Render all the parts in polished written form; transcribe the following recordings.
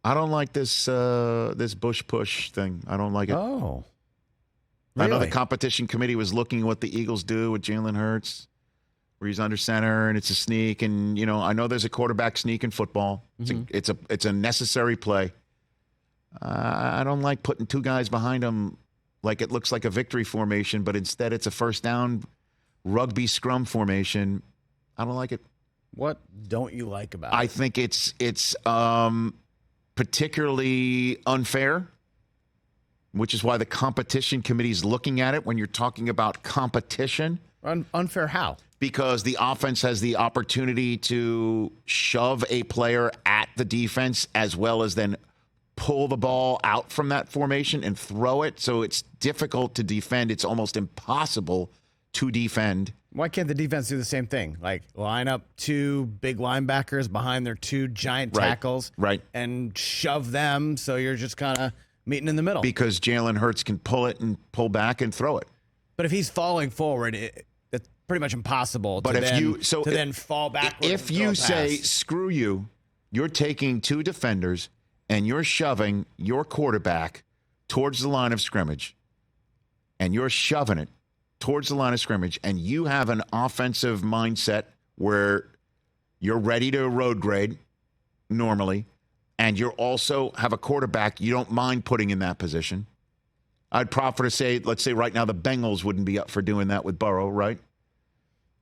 I don't like this this Bush push thing. I don't like it. Oh. Really? I know the competition committee was looking at what the Eagles do with Jalen Hurts, where he's under center and it's a sneak. And, I know there's a quarterback sneak in football. It's a necessary play. I don't like putting two guys behind him like it looks like a victory formation, but instead it's a first down rugby scrum formation. I don't like it. What don't you like about it? I think it's particularly unfair, which is why the competition committee is looking at it when you're talking about competition. Unfair how? Because the offense has the opportunity to shove a player at the defense as well as then pull the ball out from that formation and throw it. So it's difficult to defend. It's almost impossible to defend. Why can't the defense do the same thing? Like line up two big linebackers behind their two giant tackles and shove them so you're just kind of meeting in the middle. Because Jalen Hurts can pull it and pull back and throw it. But if he's falling forward, it's pretty much impossible to then fall backward. If you say, screw you, you're taking two defenders and you're shoving your quarterback towards the line of scrimmage and you're shoving it towards the line of scrimmage and you have an offensive mindset where you're ready to road grade normally and you also have a quarterback you don't mind putting in that position. I'd proffer to say, let's say right now the Bengals wouldn't be up for doing that with Burrow, right?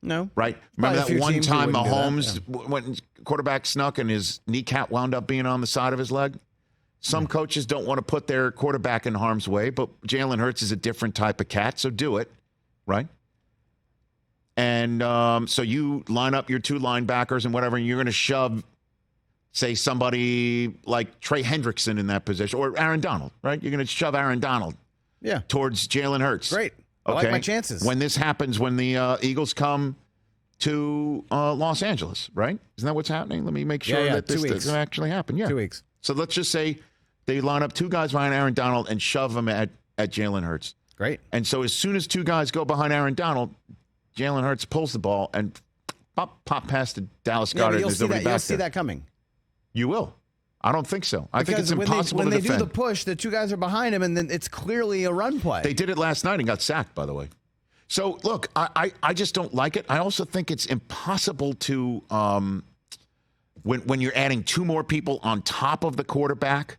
No. Right? Remember that one time Mahomes, when quarterback snuck and his kneecap wound up being on the side of his leg? Some coaches don't want to put their quarterback in harm's way, but Jalen Hurts is a different type of cat, so do it, right? And so you line up your two linebackers and whatever, and you're going to shove, say, somebody like Trey Hendrickson in that position, or Aaron Donald, right? You're going to shove Aaron Donald towards Jalen Hurts. Great. I like my chances. When this happens, when the Eagles come to Los Angeles, right? Isn't that what's happening? Let me make sure that this doesn't actually happen. Yeah. 2 weeks. So let's just say they line up two guys behind Aaron Donald and shove them at Jalen Hurts. Great. And so as soon as two guys go behind Aaron Donald, Jalen Hurts pulls the ball and pop past the Dallas Goedert. You'll see that coming. You will. I don't think so. I think it's impossible to defend. When they do the push, the two guys are behind him, and then it's clearly a run play. They did it last night and got sacked, by the way. So, look, I just don't like it. I also think it's impossible to, when you're adding two more people on top of the quarterback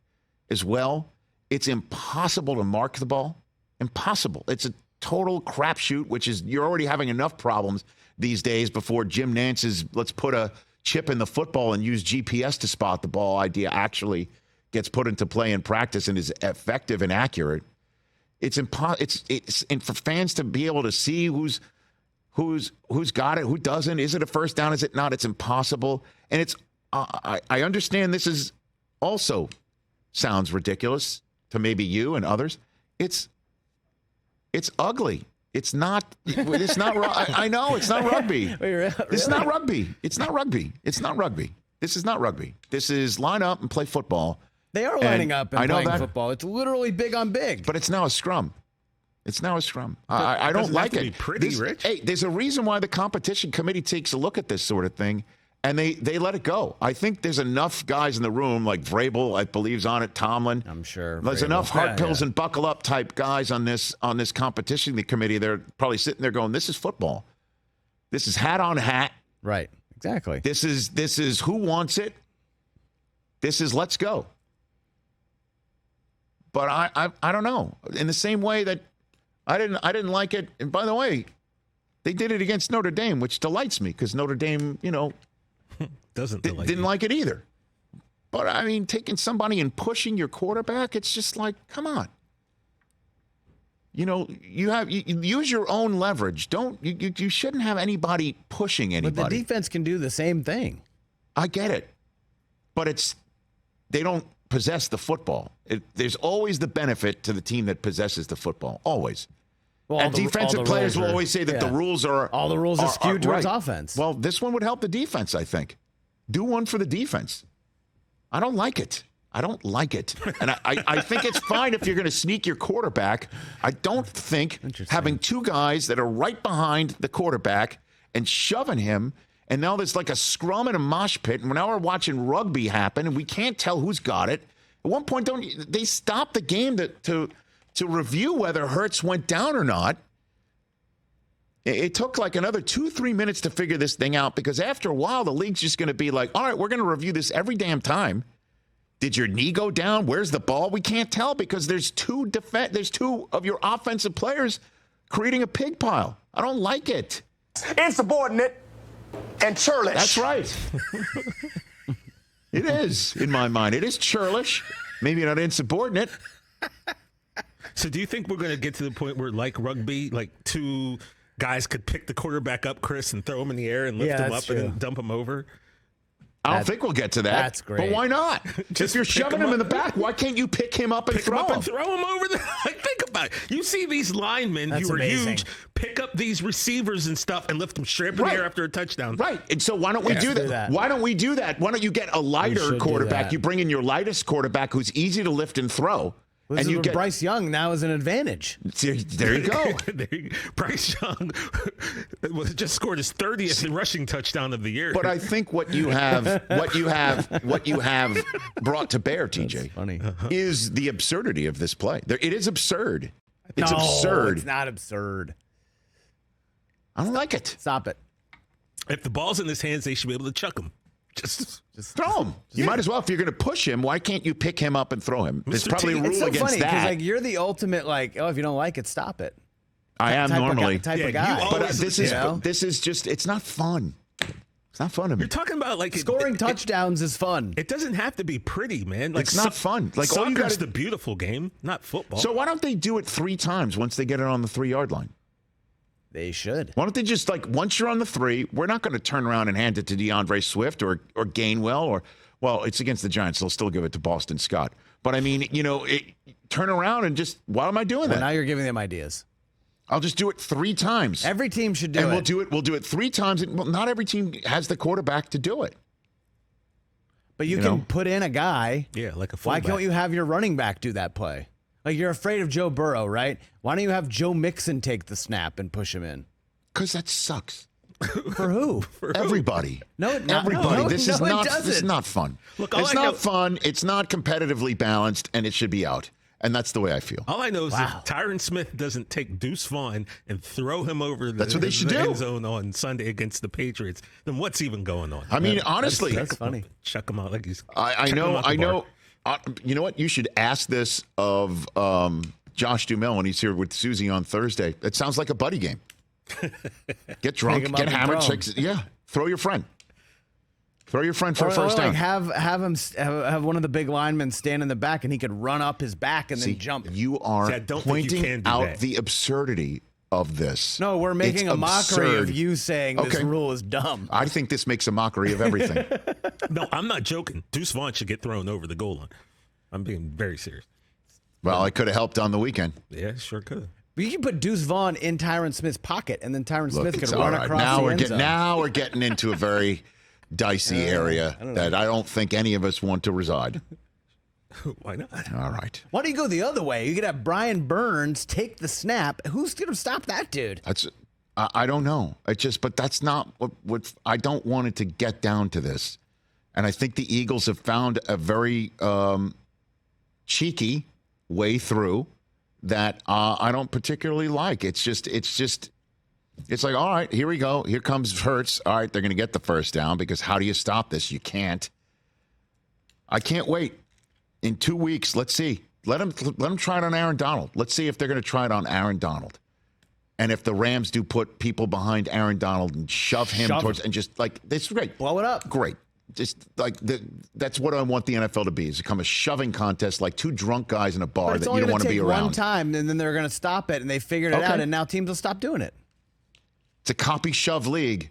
as well, it's impossible to mark the ball. Impossible. It's a total crapshoot, which is you're already having enough problems these days before Jim Nance's let's put a chip in the football and use GPS to spot the ball idea actually gets put into play in practice and is effective and accurate. It's and for fans to be able to see who's got it, who doesn't. Is it a first down? Is it not? It's impossible. And it's I understand this is also sounds ridiculous to maybe you and others. It's ugly. It's not. It's not. I know it's not rugby. Really? This is not rugby. It's not rugby. It's not rugby. This is not rugby. This is line up and play football. They are lining up and playing football. It's literally big on big. But it's now a scrum. It's now a scrum. I don't like it. Be pretty, Rich. Hey, there's a reason why the competition committee takes a look at this sort of thing, and they let it go. I think there's enough guys in the room, like Vrabel, I believe's on it, Tomlin. I'm sure. There's enough heart pills and buckle up type guys on this competition committee. They're probably sitting there going, "This is football. This is hat on hat. Right. Exactly. This is who wants it. This is let's go." But I don't know. In the same way that I didn't like it. And by the way, they did it against Notre Dame, which delights me because Notre Dame, didn't like it either. But I mean, taking somebody and pushing your quarterback, it's just like, come on. You use your own leverage. You shouldn't have anybody pushing anybody. But the defense can do the same thing. I get it. But they don't possess the football. There's always the benefit to the team that possesses the football. Always. Well, and defensive players will always say that the rules are... All the rules are skewed towards offense. Well, this one would help the defense, I think. Do one for the defense. I don't like it. And I think it's fine if you're going to sneak your quarterback. I don't think having two guys that are right behind the quarterback and shoving him, and now there's like a scrum and a mosh pit, and now we're watching rugby happen, and we can't tell who's got it. At one point, they stopped the game to review whether Hurts went down or not. It took like another 2-3 minutes to figure this thing out because after a while, the league's just going to be like, all right, we're going to review this every damn time. Did your knee go down? Where's the ball? We can't tell because there's two of your offensive players creating a pig pile. I don't like it. Insubordinate and churlish. That's right. It is, in my mind. It is churlish. Maybe not insubordinate. So do you think we're going to get to the point where, like rugby, like two guys could pick the quarterback up, Chris, and throw him in the air and lift him up and then dump him over? I don't think we'll get to that. That's great. But why not? If you're shoving him in the back, why can't you pick him up and throw him? And throw him over there. Like, think about it. You see these linemen who are huge pick up these receivers and stuff and lift them straight up in the air after a touchdown. Right. And so why don't we do that? Why don't we do that? Why don't you get a lighter quarterback? You bring in your lightest quarterback who's easy to lift and throw. Well, and you get Bryce Young now is an advantage. There you go. Bryce Young just scored his 30th rushing touchdown of the year. But I think what you have brought to bear, TJ, is the absurdity of this play. It is absurd. It's absurd. It's not absurd. I don't like it. Stop it. If the ball's in his hands, they should be able to chuck him. Just throw him. You might as well. If you're going to push him, why can't you pick him up and throw him? There's probably a rule it's so against funny, that. Like you're the ultimate, like, if you don't like it, stop it. I am normally type of guy. But this is just, it's not fun. It's not fun to me. You're talking about like scoring touchdowns is fun. It doesn't have to be pretty, man. Like, it's not fun. Like soccer's the beautiful game, not football. So why don't they do it 3 times once they get it on the 3-yard line? They should. Why don't they just, like, once you're on the 3, we're not going to turn around and hand it to DeAndre Swift or Gainwell well, it's against the Giants. They'll still give it to Boston Scott. But, I mean, turn around and just, why am I doing that? Now you're giving them ideas. I'll just do it 3 times. Every team should do it. And we'll do it 3 times. Well, not every team has the quarterback to do it. But you can put in a guy. Yeah, like a fullback. Why can't you have your running back do that play? Like, you're afraid of Joe Burrow, right? Why don't you have Joe Mixon take the snap and push him in? Because that sucks. For who? Everybody. No, everybody. No, this is not fun. Look, it's not fun. It's not competitively balanced, and it should be out. And that's the way I feel. All I know is if Tyron Smith doesn't take Deuce Vaughn and throw him over the end zone on Sunday against the Patriots, then what's even going on? I mean, honestly. That's funny. Chuck him out like he's I know. You know what? You should ask this of Josh Duhamel when he's here with Susie on Thursday. It sounds like a buddy game. Get drunk, get hammered, throw your friend. Throw your friend for a first down. Have one of the big linemen stand in the back, and he could run up his back and then jump. You are pointing out the absurdity of this. No, we're making a mockery of you saying this rule is dumb. I think this makes a mockery of everything. No, I'm not joking. Deuce Vaughn should get thrown over the goal line. I'm being very serious. Well, I could have helped on the weekend. Yeah, sure could. But you can put Deuce Vaughn in Tyron Smith's pocket, and then Tyron Smith could run across the end zone. Now we're getting into a very dicey area that I don't think any of us want to reside. Why not? All right. Why don't you go the other way? You could have Brian Burns take the snap. Who's going to stop that dude? I don't know. But that's not what I don't want it to get down to this. And I think the Eagles have found a very cheeky way through that I don't particularly like. It's like, all right, here we go. Here comes Hurts. All right, they're going to get the first down because how do you stop this? You can't. I can't wait. In 2 weeks, let's see. Let them try it on Aaron Donald. Let's see if they're going to try it on Aaron Donald. And if the Rams do put people behind Aaron Donald and shove him towards and just like, this is great. Blow it up. Great. Just like that's what I want the NFL to be, is become a shoving contest like 2 drunk guys in a bar that you don't want to be around. One time, and then they're going to stop it, and they figured it out, and now teams will stop doing it. It's a copy shove league.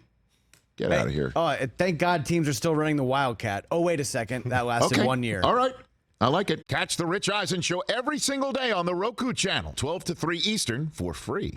Get out of here. Oh, thank God teams are still running the Wildcat. Oh, wait a second. That lasted 1 year. All right. I like it. Catch the Rich Eisen Show every single day on the Roku channel, 12 to 3 Eastern, for free.